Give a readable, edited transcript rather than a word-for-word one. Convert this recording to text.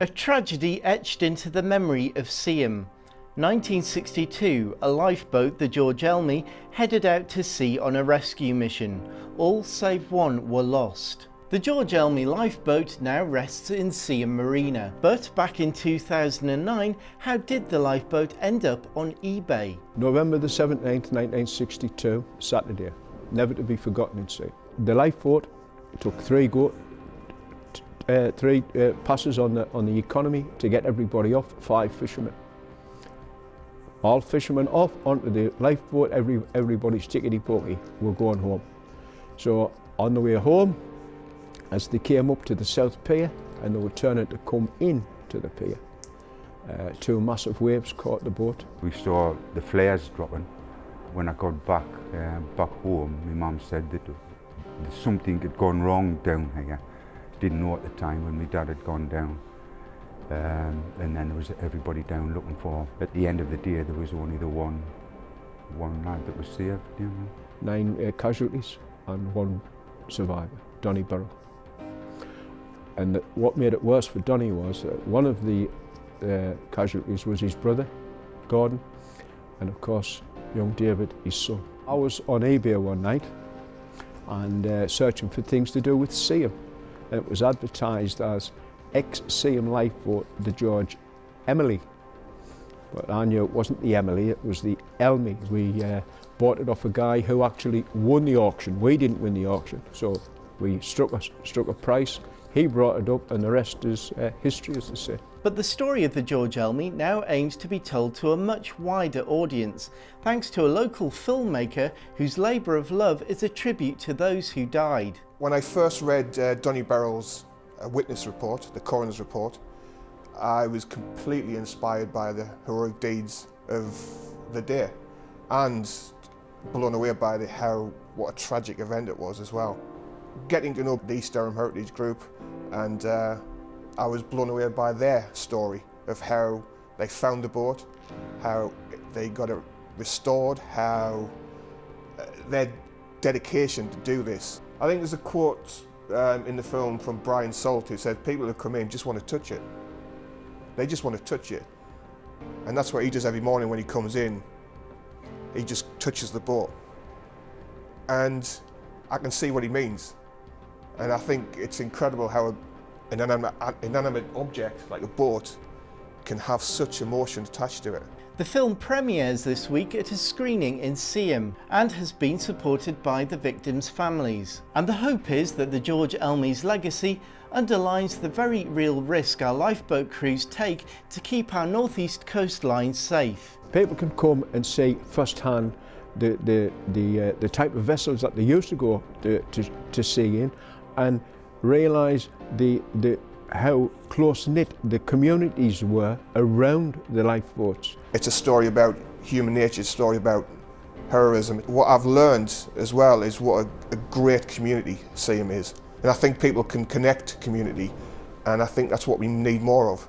A tragedy etched into the memory of Seaham. 1962, a lifeboat, the George Elmy, headed out to sea on a rescue mission. All save one were lost. The George Elmy lifeboat now rests in Seaham Marina. But back in 2009, how did the lifeboat end up on eBay? November the 17th, 1962, Saturday, never to be forgotten in sea. The lifeboat took three passes on the economy to get everybody off, 5 fishermen. All fishermen off onto the lifeboat, everybody's tickety-pokey, we're going home. So on the way home, as they came up to the South Pier and they were turning to come in to the pier, 2 massive waves caught the boat. We saw the flares dropping. When I got back home, my mum said that something had gone wrong down here. Didn't know at the time when my dad had gone down. And then there was everybody down looking for. At the end of the day, there was only the one lad that was saved. You know. 9 casualties and 1 survivor, Donny Burrow. And what made it worse for Donny was one of the casualties was his brother, Gordon, and of course, young David, his son. I was on eBay one night and searching for things to do with Seaham. And it was advertised as ex-Seaham lifeboat, the George Elmy. But I knew it wasn't the Emily, it was the Elmy. We bought it off a guy who actually won the auction. We didn't win the auction, so we struck a price. He brought it up, and the rest is history, as they say. But the story of the George Elmy now aims to be told to a much wider audience, thanks to a local filmmaker whose labour of love is a tribute to those who died. When I first read Donny Burrow's witness report, the coroner's report, I was completely inspired by the heroic deeds of the day and blown away by what a tragic event it was as well. Getting to know the East Durham Heritage Group, and I was blown away by their story of how they found the boat, how they got it restored, how their dedication to do this. I think there's a quote in the film from Brian Salt who said people who come in just want to touch it. They just want to touch it. And that's what he does every morning when he comes in. He just touches the boat. And I can see what he means. And I think it's incredible how an inanimate object like a boat can have such emotion attached to it. The film premieres this week at a screening in Seaham and has been supported by the victims' families. And the hope is that the George Elmy's legacy underlines the very real risk our lifeboat crews take to keep our northeast coastline safe. People can come and see firsthand the type of vessels that they used to go to sea in, and realise how close-knit the communities were around the lifeboats. It's a story about human nature, it's a story about heroism. What I've learned as well is what a great community Seaham is. And I think people can connect to community, and I think that's what we need more of.